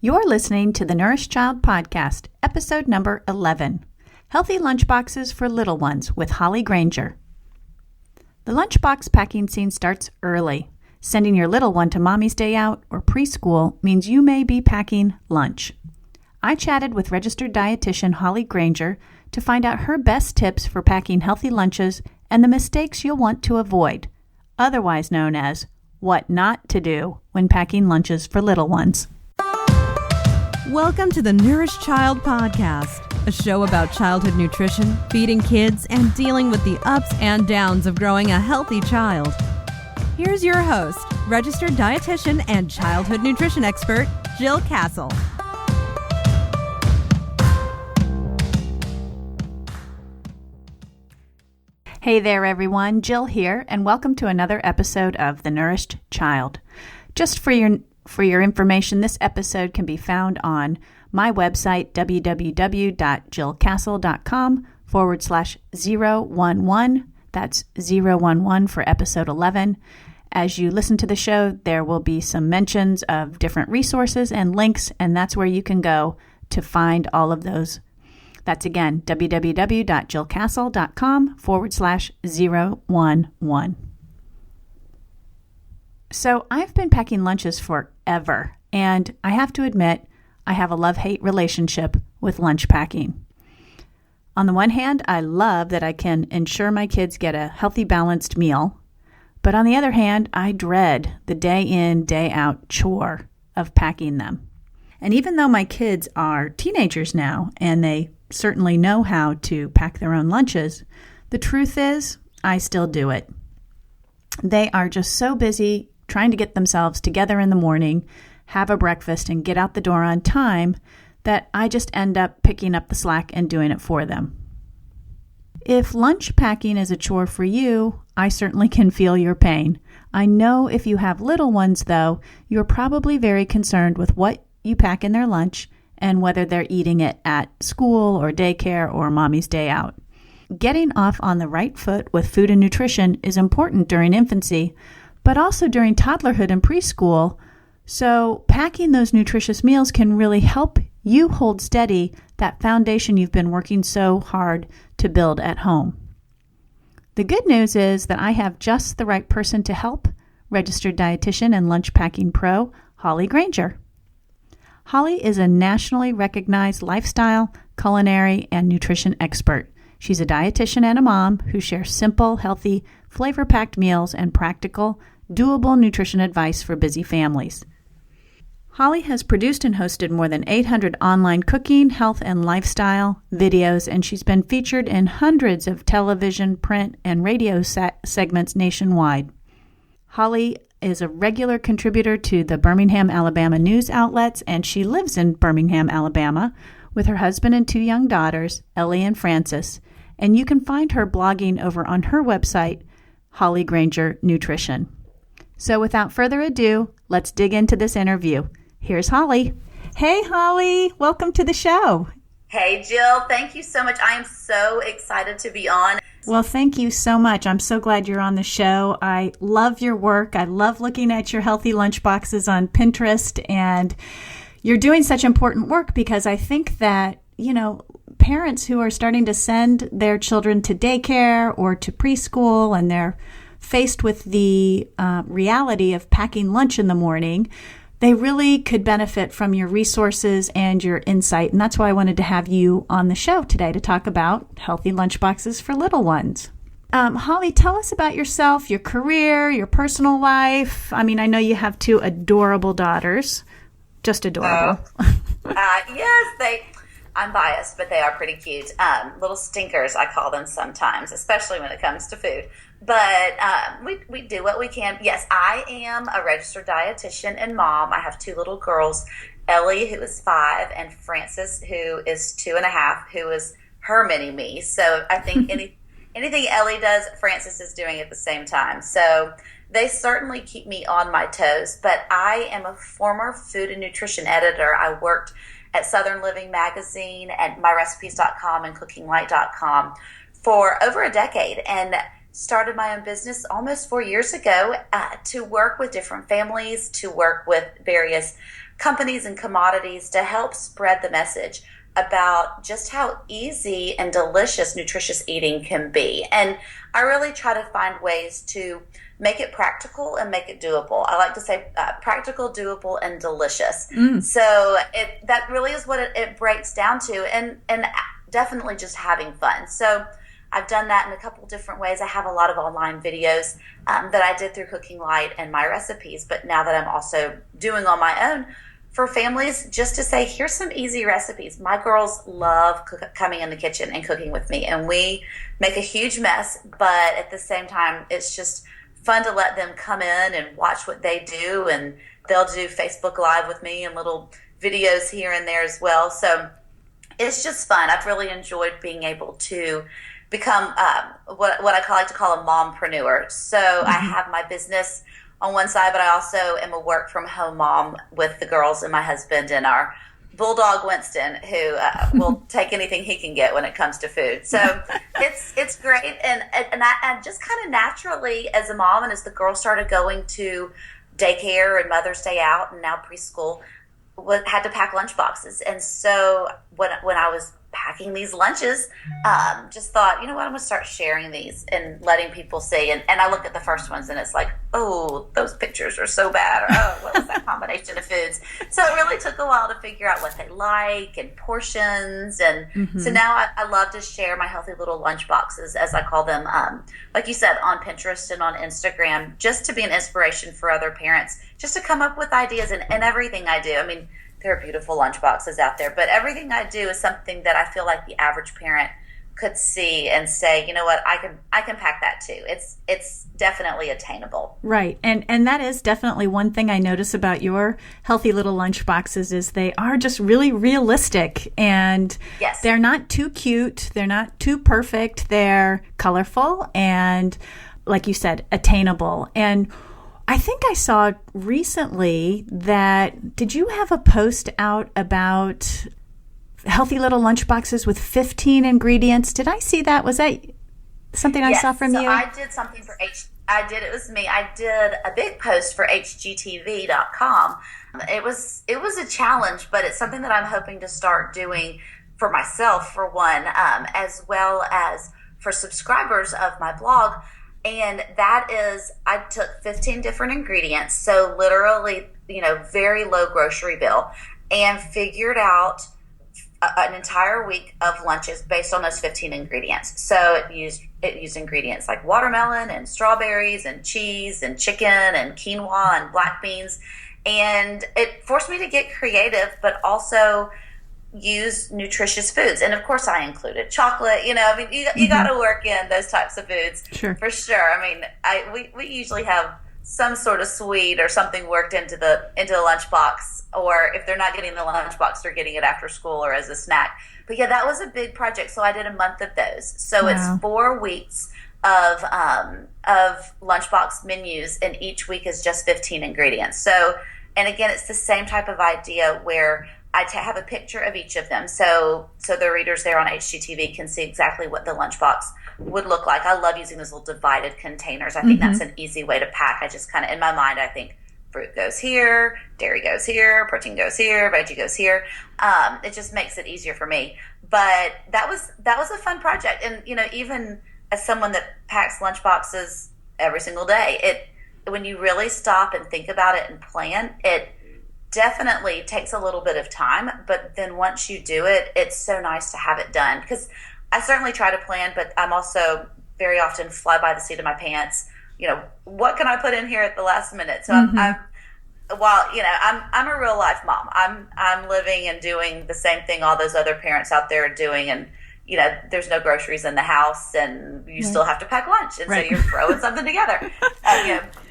You're listening to the Nourished Child Podcast, episode number 11, Healthy Lunchboxes for Little Ones with Holley Grainger. The lunchbox packing scene starts early. Sending your little one to Mommy's Day Out or preschool means you may be packing lunch. I chatted with registered dietitian Holley Grainger to find out her best tips for packing healthy lunches and the mistakes you'll want to avoid, otherwise known as what not to do when packing lunches for little ones. Welcome to the Nourished Child Podcast, a show about childhood nutrition, feeding kids, and dealing with the ups and downs of growing a healthy child. Here's your host, registered dietitian and childhood nutrition expert, Jill Castle. Hey there, everyone. Jill here, and welcome to another episode of The Nourished Child. Just for your information, this episode can be found on my website, www.jillcastle.com/011. That's 011 for episode 11. As you listen to the show, there will be some mentions of different resources and links, and that's where you can go to find all of those. That's again, www.jillcastle.com/011. So I've been packing lunches forever, and I have to admit, I have a love-hate relationship with lunch packing. On the one hand, I love that I can ensure my kids get a healthy, balanced meal. But on the other hand, I dread the day in, day out chore of packing them. And even though my kids are teenagers now, and they certainly know how to pack their own lunches, the truth is, I still do it. They are just so busy trying to get themselves together in the morning, have a breakfast, and get out the door on time that I just end up picking up the slack and doing it for them. If lunch packing is a chore for you, I certainly can feel your pain. I know if you have little ones, though, you're probably very concerned with what you pack in their lunch and whether they're eating it at school or daycare or Mommy's Day Out. Getting off on the right foot with food and nutrition is important during infancy, but also during toddlerhood and preschool. So packing those nutritious meals can really help you hold steady that foundation you've been working so hard to build at home. The good news is that I have just the right person to help, registered dietitian and lunch packing pro, Holley Grainger. Holley is a nationally recognized lifestyle, culinary, and nutrition expert. She's a dietitian and a mom who shares simple, healthy, flavor-packed meals and practical, doable nutrition advice for busy families. Holley has produced and hosted more than 800 online cooking, health, and lifestyle videos, and she's been featured in hundreds of television, print, and radio segments nationwide. Holley is a regular contributor to the Birmingham, Alabama news outlets, and she lives in Birmingham, Alabama, with her husband and two young daughters, Ellie and Frances, and you can find her blogging over on her website, Holley Grainger Nutrition. So without further ado, let's dig into this interview. Here's Holley. Hey, Holley. Welcome to the show. Hey, Jill. Thank you so much. I am so excited to be on. Well, thank you so much. I'm so glad you're on the show. I love your work. I love looking at your healthy lunch boxes on Pinterest, and you're doing such important work because I think that, parents who are starting to send their children to daycare or to preschool and they're faced with the reality of packing lunch in the morning, they really could benefit from your resources and your insight. And that's why I wanted to have you on the show today to talk about healthy lunchboxes for little ones. Holley, tell us about yourself, your career, your personal life. I mean, I know you have two adorable daughters. Just adorable. Yes, I'm biased, but they are pretty cute. Little stinkers, I call them sometimes, especially when it comes to food. But we do what we can. Yes, I am a registered dietitian and mom. I have two little girls, Ellie, who is 5, and Frances, who is 2.5, who is her mini-me. So I think anything Ellie does, Frances is doing at the same time. So they certainly keep me on my toes. But I am a former food and nutrition editor. I worked at Southern Living Magazine and myrecipes.com and cookinglight.com for over a decade, and started my own business almost 4 years ago to work with different families, to work with various companies and commodities to help spread the message about just how easy and delicious nutritious eating can be. And I really try to find ways to make it practical and make it doable. I like to say practical, doable, and delicious. So that really is what it breaks down to, and definitely just having fun. So I've done that in a couple different ways. I have a lot of online videos that I did through Cooking Light and my recipes, but now that I'm also doing on my own, for families, just to say, here's some easy recipes. My girls love coming in the kitchen and cooking with me, and we make a huge mess, but at the same time, it's just fun to let them come in and watch what they do, and they'll do Facebook Live with me and little videos here and there as well. So it's just fun. I've really enjoyed being able to become what I like to call a mompreneur. So I have my business on one side, but I also am a work from home mom with the girls and my husband and our bulldog Winston, who will take anything he can get when it comes to food. So it's great, and I just kind of naturally, as a mom, and as the girls started going to daycare and Mother's Day out, and now preschool, had to pack lunch boxes. And so when I was packing these lunches, just thought, you know what, I'm going to start sharing these and letting people see. And I look at the first ones and it's like, oh, those pictures are so bad. Or, oh, what was that combination of foods? So it really took a while to figure out what they like and portions. And so now I love to share my healthy little lunch boxes, as I call them, like you said, on Pinterest and on Instagram, just to be an inspiration for other parents, just to come up with ideas in everything I do. I mean, there are beautiful lunch boxes out there, but everything I do is something that I feel like the average parent could see and say, you know what, I can pack that too. It's definitely attainable. Right. And that is definitely one thing I notice about your healthy little lunch boxes is they are just really realistic, and yes, they're not too cute. They're not too perfect. They're colorful and, like you said, attainable. And I think I saw recently that, did you have a post out about healthy little lunch boxes with 15 ingredients? Did I see that? Was that something I saw from you? I did something for it was me. I did a big post for hgtv.com. It was a challenge, but it's something that I'm hoping to start doing for myself, for one, as well as for subscribers of my blog. And that is, I took 15 different ingredients, so literally, very low grocery bill, and figured out an entire week of lunches based on those 15 ingredients. So it used ingredients like watermelon and strawberries and cheese and chicken and quinoa and black beans. And it forced me to get creative, but also use nutritious foods. And of course I included chocolate, you got to work in those types of foods. Sure. For sure. I mean, we usually have some sort of sweet or something worked into the lunchbox, or if they're not getting the lunchbox, they're getting it after school or as a snack. But yeah, that was a big project. So I did a month of those. So Wow. It's 4 weeks of lunchbox menus, and each week is just 15 ingredients. So, and again, it's the same type of idea where I have a picture of each of them, so the readers there on HGTV can see exactly what the lunchbox would look like. I love using those little divided containers. I think that's an easy way to pack. I just kind of, in my mind, I think fruit goes here, dairy goes here, protein goes here, veggie goes here. It just makes it easier for me. But that was a fun project, and even as someone that packs lunchboxes every single day, when you really stop and think about it and plan it. Definitely takes a little bit of time, but then once you do it, it's so nice to have it done. Because I certainly try to plan, but I'm also very often fly by the seat of my pants. What can I put in here at the last minute? So I'm a real life mom. I'm living and doing the same thing all those other parents out there are doing, and there's no groceries in the house, and you still have to pack lunch, and so you're throwing something together.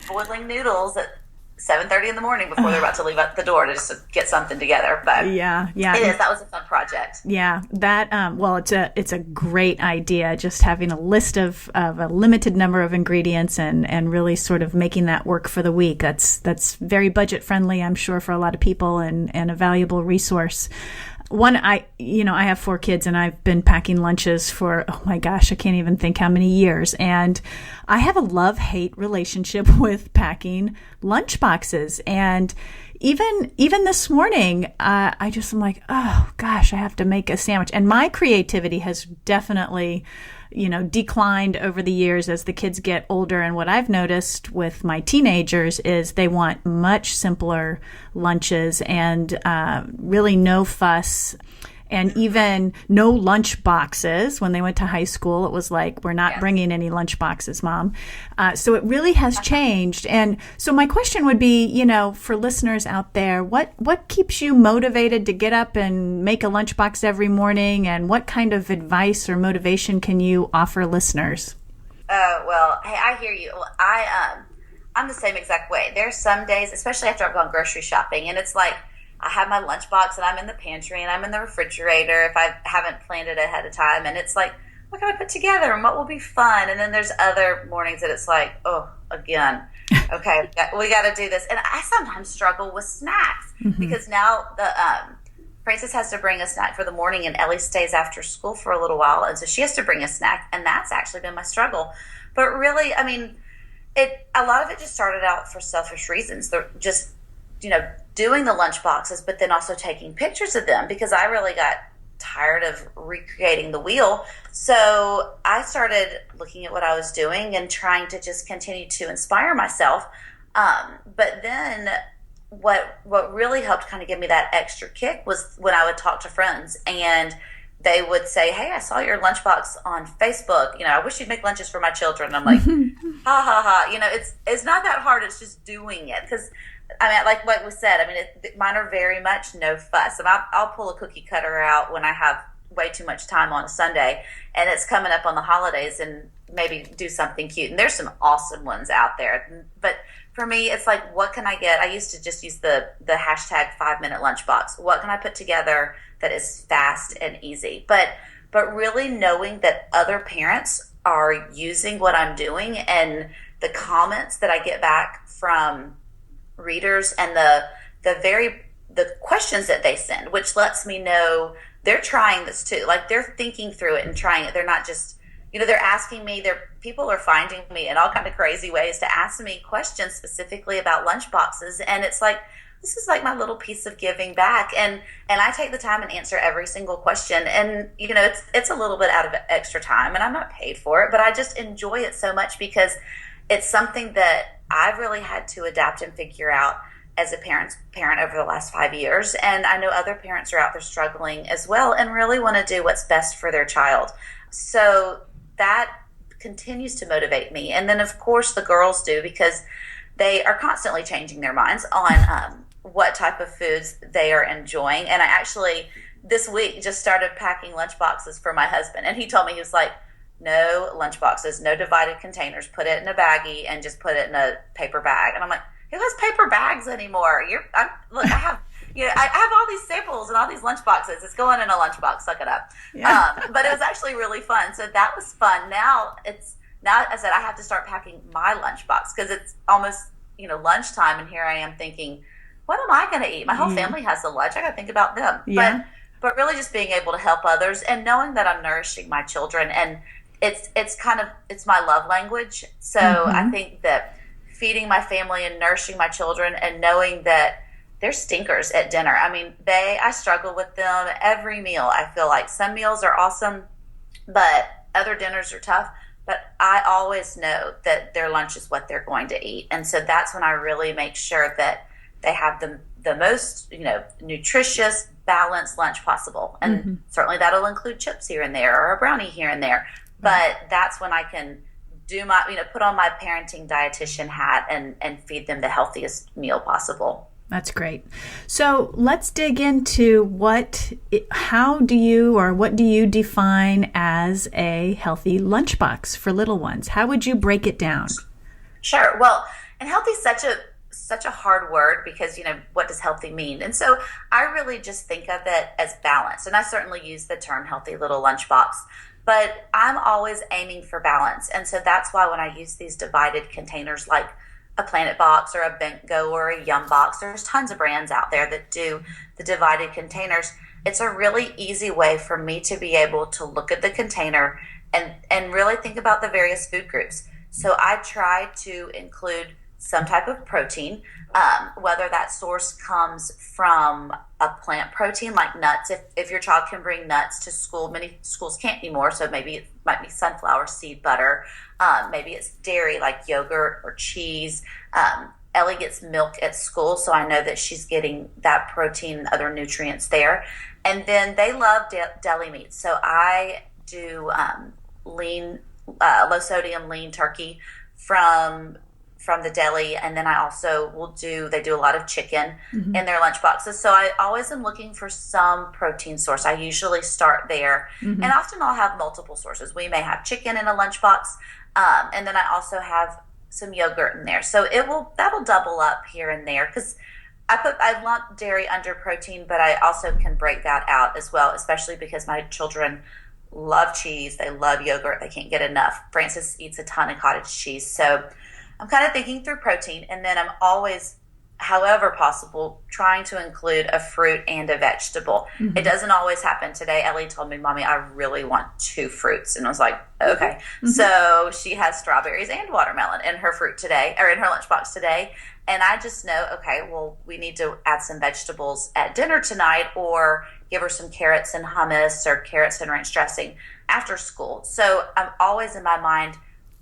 Boiling noodles at 7:30 in the morning before they're about to leave out the door to just get something together. But yeah, it is. That was a fun project. Yeah, that it's a great idea. Just having a list of a limited number of ingredients and really sort of making that work for the week. That's very budget friendly, I'm sure, for a lot of people, and a valuable resource. I have 4 kids, and I've been packing lunches for, oh my gosh, I can't even think how many years. And I have a love-hate relationship with packing lunch boxes. And even this morning, I just am like, oh gosh, I have to make a sandwich. And my creativity has definitely, declined over the years as the kids get older. And what I've noticed with my teenagers is they want much simpler lunches and really no fuss. And even no lunch boxes. When they went to high school, it was like, we're not bringing any lunch boxes, Mom. So it really has changed. And so my question would be, for listeners out there, what keeps you motivated to get up and make a lunchbox every morning? And what kind of advice or motivation can you offer listeners? Well, hey, I hear you. I'm the same exact way. There's some days, especially after I've gone grocery shopping, and it's like, I have my lunchbox and I'm in the pantry and I'm in the refrigerator if I haven't planned it ahead of time. And it's like, what can I put together and what will be fun? And then there's other mornings that it's like, oh, again, okay, we got to do this. And I sometimes struggle with snacks because now Frances has to bring a snack for the morning and Ellie stays after school for a little while. And so she has to bring a snack. And that's actually been my struggle. But really, I mean, a lot of it just started out for selfish reasons. They're just, doing the lunch boxes, but then also taking pictures of them because I really got tired of recreating the wheel. So I started looking at what I was doing and trying to just continue to inspire myself. But then what really helped kind of give me that extra kick was when I would talk to friends and they would say, hey, I saw your lunchbox on Facebook. I wish you'd make lunches for my children. I'm like, ha, ha, ha. It's not that hard. It's just doing it. Because like what was said, mine are very much no fuss. And I'll pull a cookie cutter out when I have way too much time on a Sunday and it's coming up on the holidays and maybe do something cute. And there's some awesome ones out there. But for me, it's like, what can I get? I used to just use the hashtag 5-minute lunchbox. What can I put together that is fast and easy? But really knowing that other parents are using what I'm doing and the comments that I get back from readers and the questions that they send, which lets me know they're trying this too. Like they're thinking through it and trying it. They're not just, they're asking me, people are finding me in all kind of crazy ways to ask me questions specifically about lunch boxes. And it's like, this is like my little piece of giving back. And I take the time and answer every single question. And, it's a little bit out of extra time and I'm not paid for it, but I just enjoy it so much because it's something that I've really had to adapt and figure out as a parent over the last 5 years. And I know other parents are out there struggling as well and really want to do what's best for their child. So that continues to motivate me. And then, of course, the girls do because they are constantly changing their minds on what type of foods they are enjoying. And I actually, this week, just started packing lunch boxes for my husband. And he told me, he was like, no lunch boxes, no divided containers. Put it in a baggie and just put it in a paper bag. And I'm like, who has paper bags anymore? I have all these staples and all these lunch boxes. It's going in a lunchbox. Suck it up. Yeah. But it was actually really fun. So that was fun. Now I said I have to start packing my lunchbox because it's almost lunchtime, and here I am thinking, what am I going to eat? My whole family has a lunch. I got to think about them. Yeah. But really just being able to help others and knowing that I'm nourishing my children and it's my love language. So I think that feeding my family and nourishing my children and knowing that they're stinkers at dinner. I struggle with them every meal. I feel like some meals are awesome, but other dinners are tough. But I always know that their lunch is what they're going to eat. And so that's when I really make sure that they have the most, nutritious, balanced lunch possible. And certainly that'll include chips here and there or a brownie here and there. But that's when I can do my, put on my parenting dietitian hat and feed them the healthiest meal possible. That's great. So let's dig into what do you define as a healthy lunchbox for little ones? How would you break it down? Sure. Well, and healthy is such a hard word because, what does healthy mean? And so I really just think of it as balance. And I certainly use the term healthy little lunchbox. But I'm always aiming for balance. And so that's why when I use these divided containers like a Planet Box or a Bento or a Yum Box, there's tons of brands out there that do the divided containers. It's a really easy way for me to be able to look at the container and really think about the various food groups. So I try to include some type of protein. whether that source comes from a plant protein like nuts. If your child can bring nuts to school, many schools can't anymore, so maybe it might be sunflower seed butter. Maybe it's dairy like yogurt or cheese. Ellie gets milk at school, so I know that she's getting that protein and other nutrients there. And then they love deli meats, so I do low sodium lean turkey from the deli, and then I also they do a lot of chicken in their lunch boxes. So I always am looking for some protein source. I usually start there, and often I'll have multiple sources. We may have chicken in a lunchbox, and then I also have some yogurt in there. So that'll double up here and there, because I lump dairy under protein, but I also can break that out as well, especially because my children love cheese. They love yogurt. They can't get enough. Francis eats a ton of cottage cheese. So I'm kind of thinking through protein, and then I'm always, however possible, trying to include a fruit and a vegetable. It doesn't always happen. Today, Ellie told me, "Mommy, I really want 2 fruits." And I was like, okay. So she has strawberries and watermelon in her fruit today, or in her lunchbox today. And I just know, okay, well, we need to add some vegetables at dinner tonight, or give her some carrots and hummus or carrots and ranch dressing after school. So I'm always in my mind,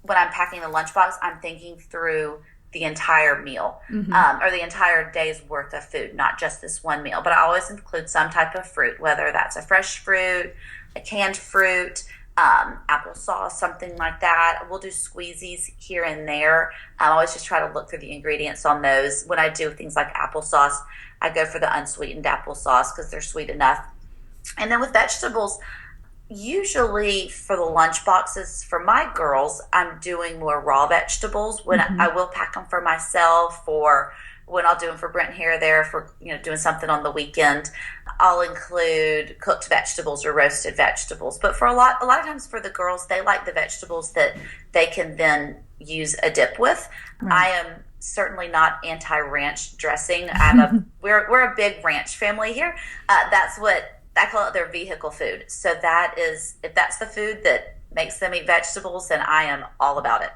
when I'm packing the lunchbox, I'm thinking through the entire meal, or the entire day's worth of food, not just this one meal. But I always include some type of fruit, whether that's a fresh fruit, a canned fruit, applesauce, something like that. We'll do squeezies here and there. I always just try to look through the ingredients on those. When I do things like applesauce, I go for the unsweetened applesauce because they're sweet enough. And then with vegetables, usually for the lunch boxes for my girls, I'm doing more raw vegetables. When I will pack them for myself, or when I'll do them for Brent here or there for doing something on the weekend, I'll include cooked vegetables or roasted vegetables. But for a lot of times for the girls, they like the vegetables that they can then use a dip with. Right. I am certainly not anti-ranch dressing. We're a big ranch family here. That's what I call it, their vehicle food. So that is, if that's the food that makes them eat vegetables, then I am all about it.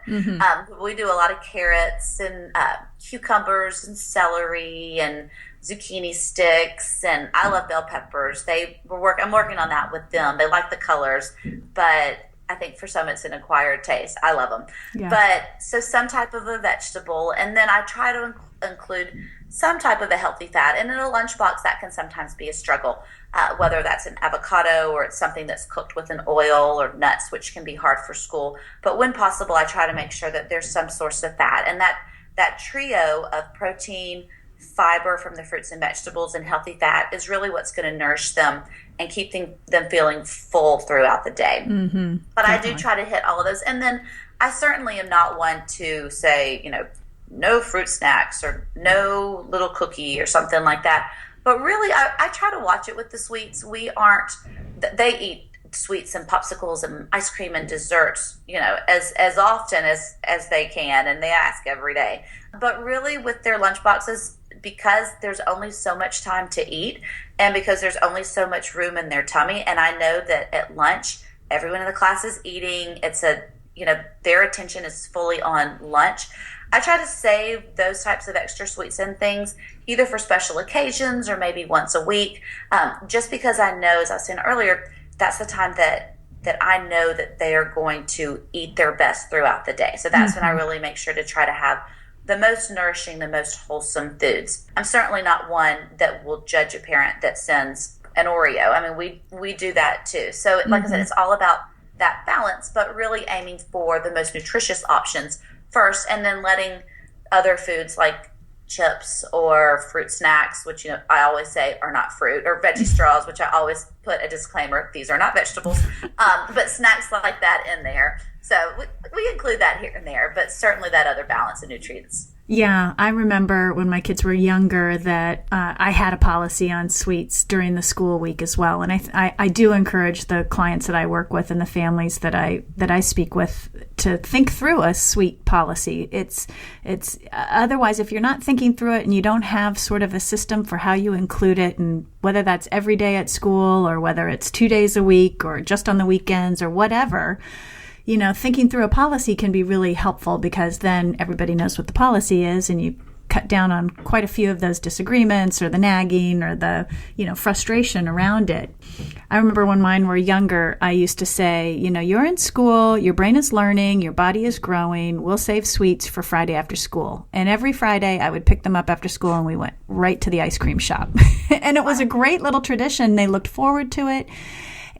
We do a lot of carrots and cucumbers and celery and zucchini sticks, and I love bell peppers. I'm working on that with them. They like the colors, but I think for some it's an acquired taste. I love them. Yeah. But so some type of a vegetable, and then I try to include some type of a healthy fat. And in a lunchbox, that can sometimes be a struggle, whether that's an avocado or it's something that's cooked with an oil, or nuts, which can be hard for school. But when possible, I try to make sure that there's some source of fat. And that trio of protein, fiber from the fruits and vegetables, and healthy fat is really what's going to nourish them and keep them feeling full throughout the day. But definitely. I do try to hit all of those. And then I certainly am not one to say, no fruit snacks or no little cookie or something like that. But really, I try to watch it with the sweets. They eat sweets and popsicles and ice cream and desserts, as often as they can, and they ask every day. But really with their lunch boxes, because there's only so much time to eat, and because there's only so much room in their tummy, and I know that at lunch, everyone in the class is eating. Their attention is fully on lunch. I try to save those types of extra sweets and things either for special occasions or maybe once a week, just because I know, as I was saying earlier, that's the time that I know that they are going to eat their best throughout the day. So that's when I really make sure to try to have the most nourishing, the most wholesome foods. I'm certainly not one that will judge a parent that sends an Oreo. I mean, we do that too. So like I said, it's all about that balance, but really aiming for the most nutritious options first, and then letting other foods like chips or fruit snacks, which I always say are not fruit, or veggie straws, which I always put a disclaimer, these are not vegetables, but snacks like that in there. So we include that here and there, but certainly that other balance of nutrients. Yeah, I remember when my kids were younger that I had a policy on sweets during the school week as well. And I do encourage the clients that I work with and the families that I speak with to think through a sweet policy. It's otherwise, if you're not thinking through it and you don't have sort of a system for how you include it, and whether that's every day at school or whether it's 2 days a week or just on the weekends or whatever, thinking through a policy can be really helpful, because then everybody knows what the policy is and you cut down on quite a few of those disagreements or the nagging or the, frustration around it. I remember when mine were younger, I used to say, you're in school, your brain is learning, your body is growing, we'll save sweets for Friday after school. And every Friday I would pick them up after school and we went right to the ice cream shop. And it was a great little tradition. They looked forward to it.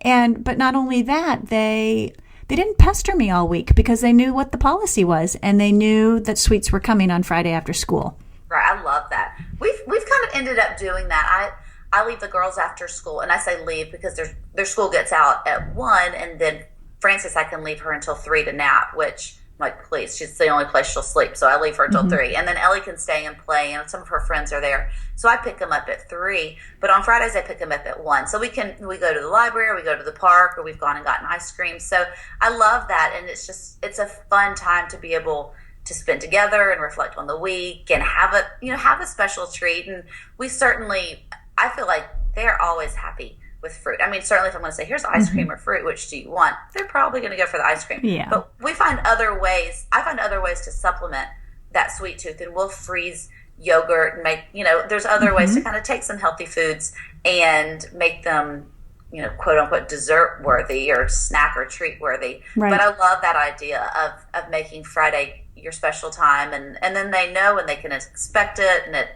But not only that, they didn't pester me all week because they knew what the policy was and they knew that sweets were coming on Friday after school. Right, I love that. We've kind of ended up doing that. I leave the girls after school, and I say leave because their school gets out at 1, and then Frances, I can leave her until 3 to nap, which I'm like, please, she's the only place she'll sleep, so I leave her until 3. And then Ellie can stay and play, and some of her friends are there. So I pick them up at 3, but on Fridays I pick them up at 1. So we go to the library, or we go to the park, or we've gone and gotten ice cream. So I love that, and it's a fun time to be able to spend together and reflect on the week and have a special treat. And I feel like they're always happy with fruit. I mean, certainly if I'm going to say, here's ice cream or fruit, which do you want? They're probably going to go for the ice cream. Yeah. But I find other ways to supplement that sweet tooth, and we'll freeze yogurt and make, there's other ways to kind of take some healthy foods and make them, quote unquote, dessert worthy or snack or treat worthy. Right. But I love that idea of making Friday your special time, and then they know and they can expect it, and it,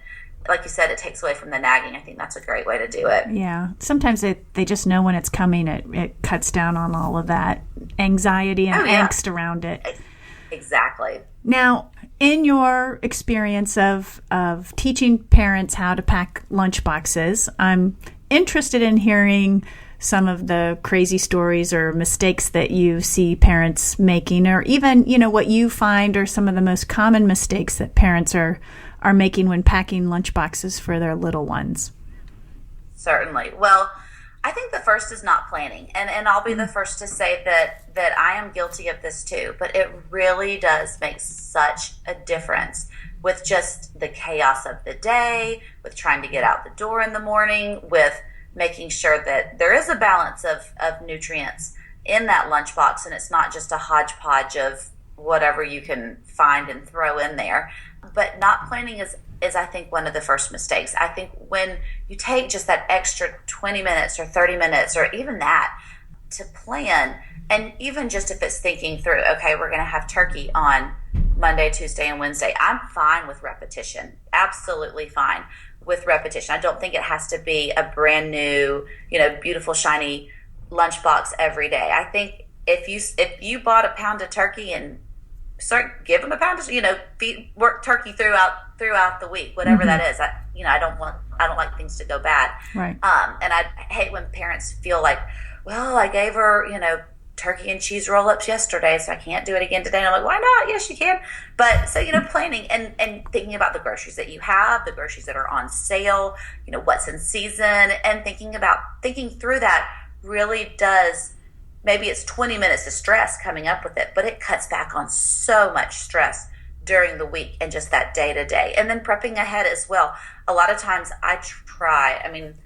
like you said, it takes away from the nagging. I think that's a great way to do it. Yeah. Sometimes they just know when it's coming. It cuts down on all of that anxiety and angst around it. Exactly. Now, in your experience of teaching parents how to pack lunch boxes, I'm interested in hearing some of the crazy stories or mistakes that you see parents making, or even, what you find are some of the most common mistakes that parents are making when packing lunch boxes for their little ones. Certainly. Well, I think the first is not planning. And I'll be the first to say that I am guilty of this too, but it really does make such a difference with just the chaos of the day, with trying to get out the door in the morning, with making sure that there is a balance of nutrients in that lunchbox, and it's not just a hodgepodge of whatever you can find and throw in there. But not planning is I think one of the first mistakes. I think when you take just that extra 20 minutes or 30 minutes or even that to plan, and even just if it's thinking through, okay, we're going to have turkey on Monday, Tuesday, and Wednesday, I'm fine with repetition. Absolutely fine with repetition. I don't think it has to be a brand new, beautiful, shiny lunchbox every day. I think if you bought a pound of turkey and start give them a pound of, work turkey throughout the week, whatever that is. I don't like things to go bad. Right. And I hate when parents feel like, well, I gave her, turkey and cheese roll-ups yesterday, so I can't do it again today. And I'm like, why not? Yes, you can. But so, planning and thinking about the groceries that you have, the groceries that are on sale, what's in season, and thinking through that really does. Maybe it's 20 minutes of stress coming up with it, but it cuts back on so much stress during the week and just that day to day. And then prepping ahead as well. A lot of times I try,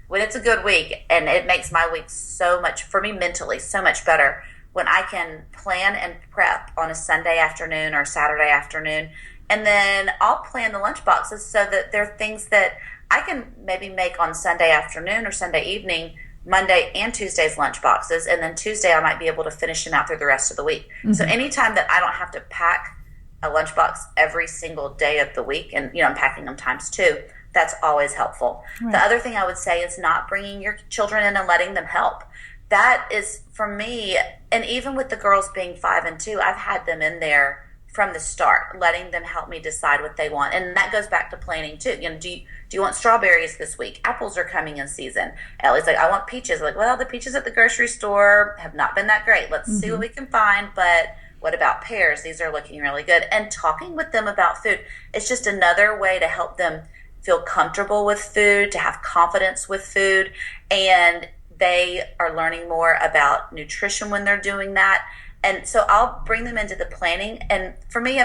when it's a good week, and it makes my week so much, for me mentally, so much better when I can plan and prep on a Sunday afternoon or Saturday afternoon. And then I'll plan the lunch boxes so that they're things that I can maybe make on Sunday afternoon or Sunday evening, Monday and Tuesday's lunch boxes, and then Tuesday I might be able to finish them out through the rest of the week. Mm-hmm. So anytime that I don't have to pack a lunchbox every single day of the week, and I'm packing them times 2, that's always helpful. Right. The other thing I would say is not bringing your children in and letting them help. That is, for me, and even with the girls being 5 and 2, I've had them in there from the start, letting them help me decide what they want. And that goes back to planning too. Do you want strawberries this week? Apples are coming in season. Ellie's like, I want peaches. I'm like, well, the peaches at the grocery store have not been that great. Let's see what we can find. But what about pears? These are looking really good. And talking with them about food, it's just another way to help them feel comfortable with food, to have confidence with food. And they are learning more about nutrition when they're doing that. And so I'll bring them into the planning. And for me,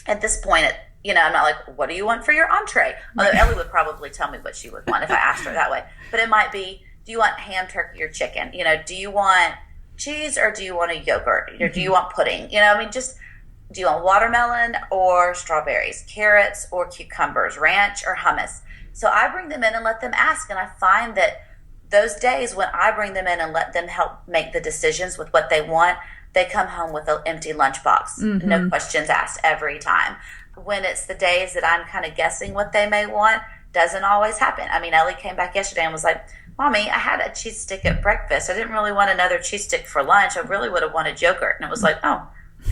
at this point, I'm not like, what do you want for your entree? Although Ellie would probably tell me what she would want if I asked her that way. But it might be, do you want ham, turkey, or chicken? Do you want cheese, or do you want a yogurt? Or do you want pudding? Just do you want watermelon or strawberries, carrots or cucumbers, ranch or hummus? So I bring them in and let them ask. And I find that those days when I bring them in and let them help make the decisions with what they want, they come home with an empty lunchbox. Mm-hmm. No questions asked every time. When it's the days that I'm kind of guessing what they may want, doesn't always happen. I mean, Ellie came back yesterday and was like, Mommy, I had a cheese stick at breakfast. I didn't really want another cheese stick for lunch. I really would have wanted yogurt. And it was like, oh,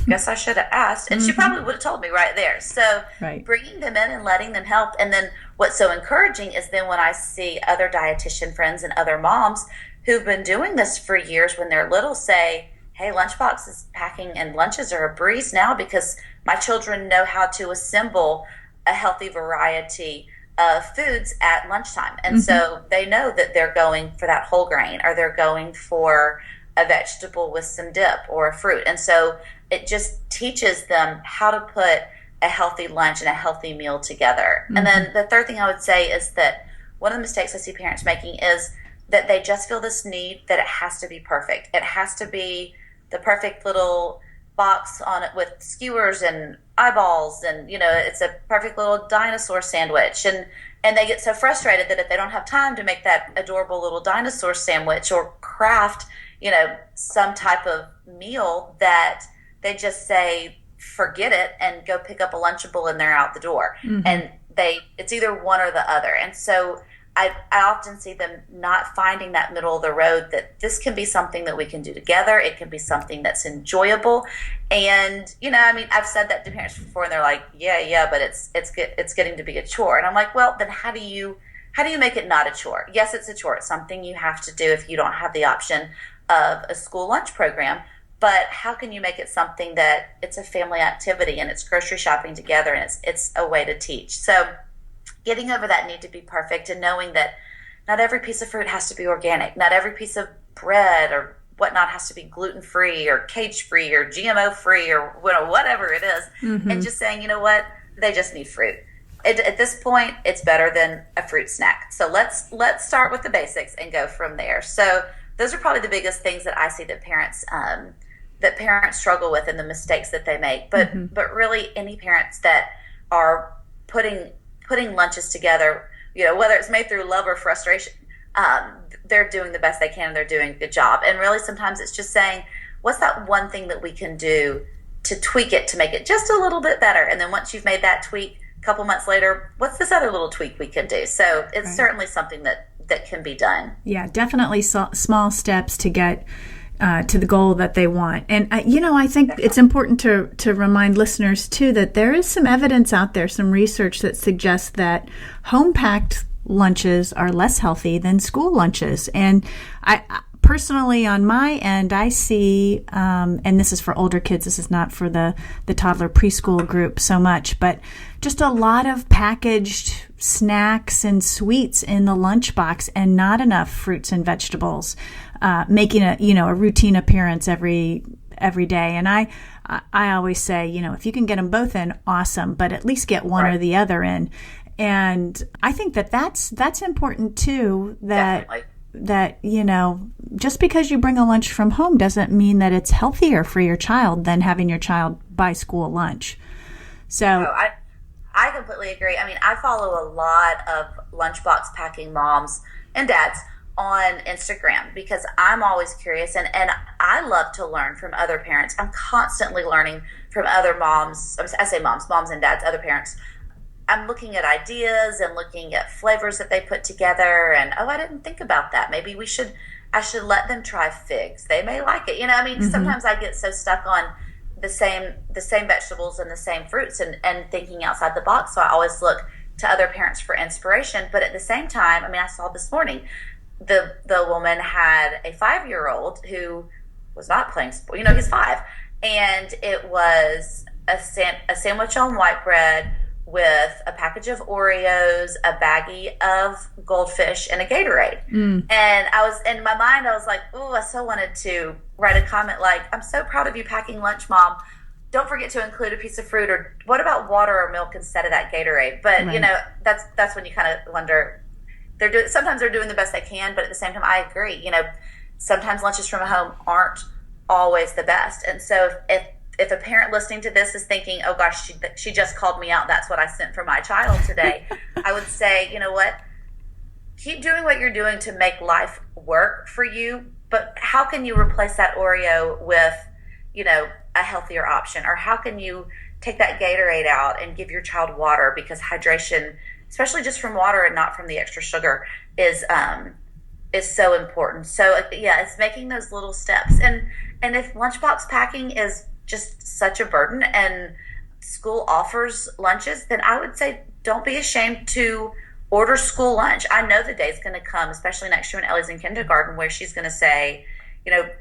guess I should have asked. And she probably would have told me right there. So bringing them in and letting them help. And then what's so encouraging is then when I see other dietitian friends and other moms who've been doing this for years when they're little say, hey, lunchboxes packing and lunches are a breeze now because my children know how to assemble a healthy variety of foods at lunchtime. And so they know that they're going for that whole grain or they're going for a vegetable with some dip or a fruit. And so it just teaches them how to put a healthy lunch and a healthy meal together. And then the third thing I would say is that one of the mistakes I see parents making is that they just feel this need that it has to be perfect. It has to be the perfect little box on it with skewers and eyeballs and, you know, it's a perfect little dinosaur sandwich. And they get so frustrated that if they don't have time to make that adorable little dinosaur sandwich or craft, you know, some type of meal, that they just say, forget it and go pick up a Lunchable and they're out the door. And it's either one or the other. And so I often see them not finding that middle of the road, that this can be something that we can do together. It can be something that's enjoyable. And, you know, I mean, I've said that to parents before and they're like, yeah, but it's getting to be a chore. And I'm like, well, then how do you make it not a chore? Yes, it's a chore. It's something you have to do if you don't have the option of a school lunch program. But how can you make it something that it's a family activity and it's grocery shopping together and it's a way to teach? So getting over that need to be perfect and knowing that not every piece of fruit has to be organic. Not every piece of bread or whatnot has to be gluten-free or cage-free or GMO-free or whatever it is. And just saying, you know what, they just need fruit. At this point, it's better than a fruit snack. So let's start with the basics and go from there. So those are probably the biggest things that I see that parents struggle with and the mistakes that they make. But really, any parents that are putting lunches together, you know, whether it's made through love or frustration, they're doing the best they can and they're doing a good job. And really, sometimes it's just saying, what's that one thing that we can do to tweak it to make it just a little bit better? And then once you've made that tweak, a couple months later, what's this other little tweak we can do? So it's certainly something that can be done. Yeah, definitely small steps to get to the goal that they want. And, you know, I think it's important to remind listeners, too, that there is some evidence out there, some research that suggests that home-packed lunches are less healthy than school lunches. And I personally, on my end, I see, and this is for older kids, this is not for the toddler preschool group so much, but just a lot of packaged snacks and sweets in the lunchbox and not enough fruits and vegetables, making a routine appearance every day. And I always say, you know, if you can get them both in, awesome, but at least get one or the other in. And I think that's important too, that, you know, just because you bring a lunch from home doesn't mean that it's healthier for your child than having your child buy school lunch. So I completely agree. I mean, I follow a lot of lunchbox packing moms and dads on Instagram because I'm always curious and I love to learn from other parents. I'm constantly learning from other moms. I say moms and dads, other parents. I'm looking at ideas and looking at flavors that they put together and, I didn't think about that. Maybe I should let them try figs. They may like it. You know, I mean, sometimes I get so stuck on the same vegetables and the same fruits and thinking outside the box. So I always look to other parents for inspiration. But at the same time, I mean, I saw this morning, the woman had a 5-year-old who was not playing sport. You know, he's 5. And it was a sandwich on white bread with a package of Oreos, a baggie of Goldfish, and a Gatorade. And I was, in my mind, I was like, I so wanted to write a comment like, I'm so proud of you packing lunch, Mom. Don't forget to include a piece of fruit, or what about water or milk instead of that Gatorade? But, you know, that's when you kind of wonder, sometimes they're doing the best they can, but at the same time, I agree. You know, sometimes lunches from home aren't always the best. And so if if a parent listening to this is thinking, oh gosh, she just called me out, that's what I sent for my child today, I would say, you know what? Keep doing what you're doing to make life work for you, but how can you replace that Oreo with, a healthier option? Or how can you take that Gatorade out and give your child water, because hydration, especially just from water and not from the extra sugar, is so important. So yeah, it's making those little steps. And if lunchbox packing is just such a burden and school offers lunches, then I would say don't be ashamed to order school lunch. I know the day's going to come, especially next year when Ellie's in kindergarten, where she's going to say,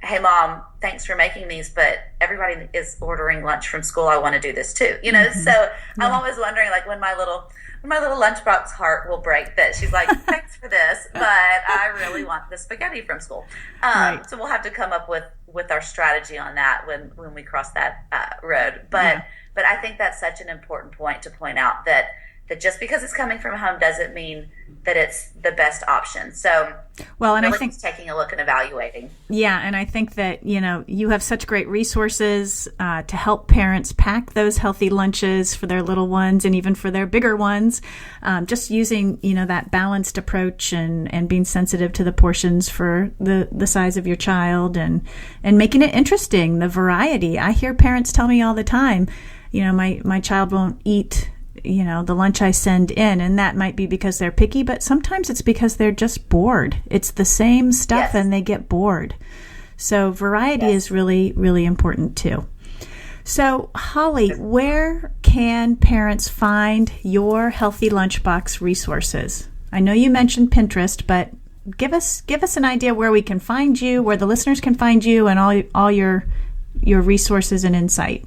hey mom, thanks for making these, but everybody is ordering lunch from school. I want to do this too. So I'm always wondering, like, when my little lunchbox heart will break, that she's like, thanks for this, but I really want the spaghetti from school. Right. So we'll have to come up with our strategy on that when we cross that road. But I think that's such an important point to point out, that just because it's coming from home doesn't mean that it's the best option. So, well, and really I think taking a look and evaluating. Yeah, and I think that you have such great resources to help parents pack those healthy lunches for their little ones and even for their bigger ones. Just using that balanced approach and being sensitive to the portions for the size of your child and making it interesting. The variety. I hear parents tell me all the time, my child won't eat the lunch I send in, and that might be because they're picky, but sometimes it's because they're just bored. It's the same stuff. Yes. And they get bored. So variety is really, really important too. So Holley, where can parents find your Healthy Lunchbox resources? I know you mentioned Pinterest, but give us an idea where we can find you, where the listeners can find you, and all your resources and insight.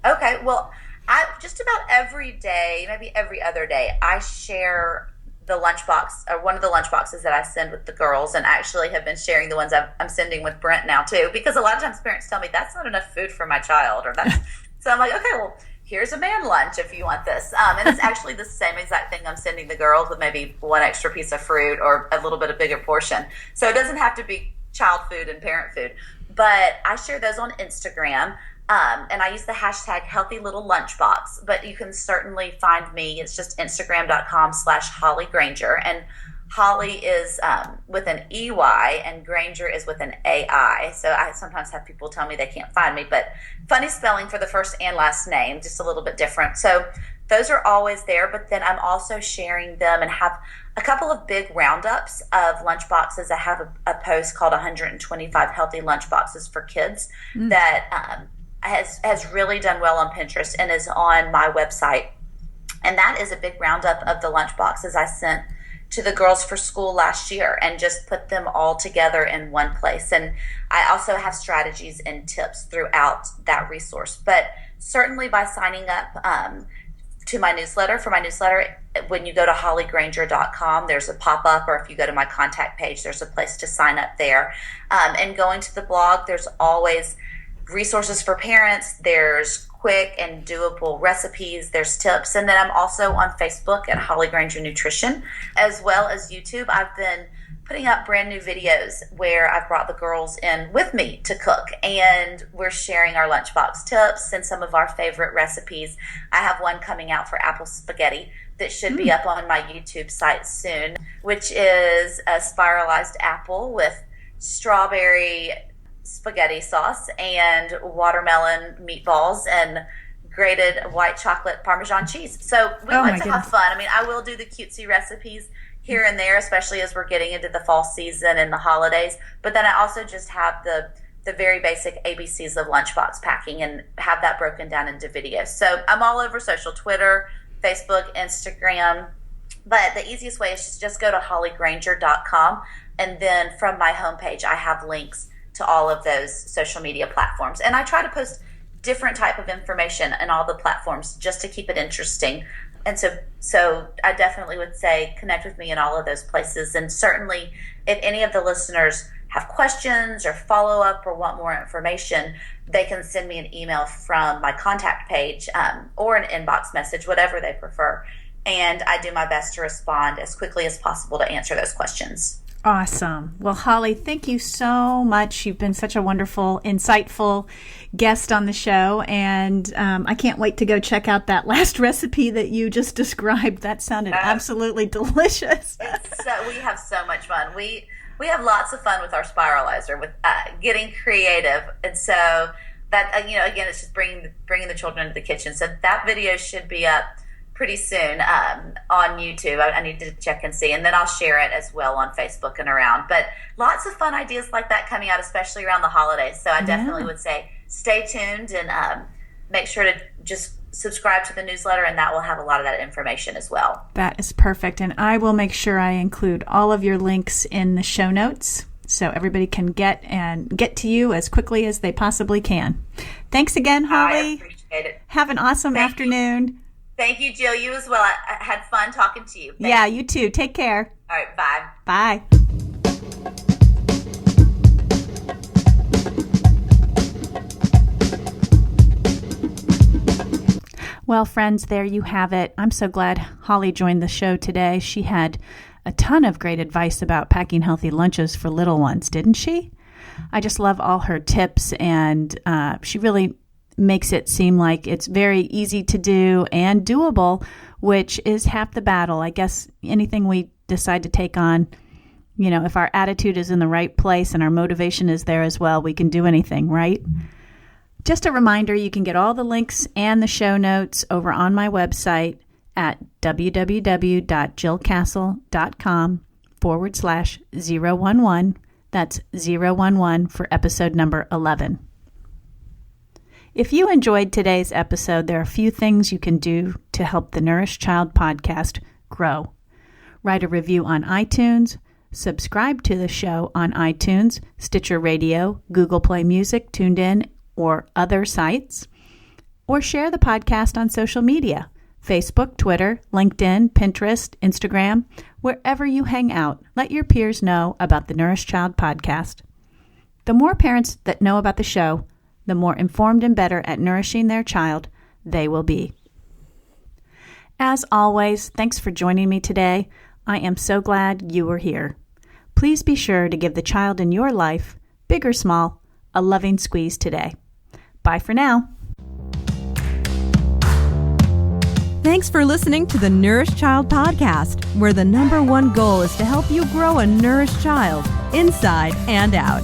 Okay, well, I just about every day, maybe every other day, I share the lunchbox, or one of the lunchboxes that I send with the girls, and actually have been sharing the ones I'm sending with Brent now too, because a lot of times parents tell me that's not enough food for my child, so I'm like, okay, well, here's a man lunch if you want this, and it's actually the same exact thing I'm sending the girls, with maybe one extra piece of fruit or a little bit of bigger portion. So it doesn't have to be child food and parent food, but I share those on Instagram. And I use the hashtag Healthy Little Lunchbox, but you can certainly find me. It's just Instagram.com/Holley Grainger. And Holley is with an EY and Grainger is with an AI. So I sometimes have people tell me they can't find me, but funny spelling for the first and last name, just a little bit different. So those are always there, but then I'm also sharing them and have a couple of big roundups of lunchboxes. I have a post called 125 Healthy Lunchboxes for Kids that has really done well on Pinterest and is on my website. And that is a big roundup of the lunch boxes I sent to the girls for school last year, and just put them all together in one place. And I also have strategies and tips throughout that resource. But certainly by signing up to my newsletter, when you go to holleygrainger.com, there's a pop-up, or if you go to my contact page, there's a place to sign up there. And going to the blog, there's always resources for parents. There's quick and doable recipes. There's tips. And then I'm also on Facebook at Holley Grainger Nutrition, as well as YouTube. I've been putting up brand new videos where I've brought the girls in with me to cook, and we're sharing our lunchbox tips and some of our favorite recipes. I have one coming out for apple spaghetti that should be up on my YouTube site soon, which is a spiralized apple with strawberry spaghetti sauce and watermelon meatballs and grated white chocolate Parmesan cheese. So we like to have fun. I mean, I will do the cutesy recipes here and there, especially as we're getting into the fall season and the holidays. But then I also just have the very basic ABCs of lunchbox packing and have that broken down into videos. So I'm all over social, Twitter, Facebook, Instagram. But the easiest way is just go to holleygrainger.com, and then from my homepage, I have links to all of those social media platforms. And I try to post different type of information in all the platforms just to keep it interesting. And so I definitely would say connect with me in all of those places. And certainly if any of the listeners have questions or follow up or want more information, they can send me an email from my contact page or an inbox message, whatever they prefer. And I do my best to respond as quickly as possible to answer those questions. Awesome. Well, Holley, thank you so much. You've been such a wonderful, insightful guest on the show, and I can't wait to go check out that last recipe that you just described. That sounded absolutely delicious. We have so much fun. We have lots of fun with our spiralizer, with getting creative, and so that again, it's just bringing the children into the kitchen. So that video should be up pretty soon on YouTube. I need to check and see, and then I'll share it as well on Facebook and around. But lots of fun ideas like that coming out, especially around the holidays. So I definitely would say stay tuned and make sure to just subscribe to the newsletter, and that will have a lot of that information as well. That is perfect, and I will make sure I include all of your links in the show notes so everybody can get to you as quickly as they possibly can. Thanks again, Holley. I appreciate it. Have an awesome afternoon. Thank you, Jill. You as well. I had fun talking to you. Thanks. Yeah, you too. Take care. All right, bye. Bye. Well, friends, there you have it. I'm so glad Holley joined the show today. She had a ton of great advice about packing healthy lunches for little ones, didn't she? I just love all her tips, and she really makes it seem like it's very easy to do and doable, which is half the battle. I guess anything we decide to take on, if our attitude is in the right place and our motivation is there as well, we can do anything, right? Just a reminder, you can get all the links and the show notes over on my website at www.jillcastle.com/011. That's 011 for episode number 11. If you enjoyed today's episode, there are a few things you can do to help the Nourished Child podcast grow. Write a review on iTunes, subscribe to the show on iTunes, Stitcher Radio, Google Play Music, TuneIn, or other sites, or share the podcast on social media, Facebook, Twitter, LinkedIn, Pinterest, Instagram, wherever you hang out. Let your peers know about the Nourished Child podcast. The more parents that know about the show, the more informed and better at nourishing their child they will be. As always, thanks for joining me today. I am so glad you were here. Please be sure to give the child in your life, big or small, a loving squeeze today. Bye for now. Thanks for listening to the Nourished Child podcast, where the #1 goal is to help you grow a nourished child inside and out.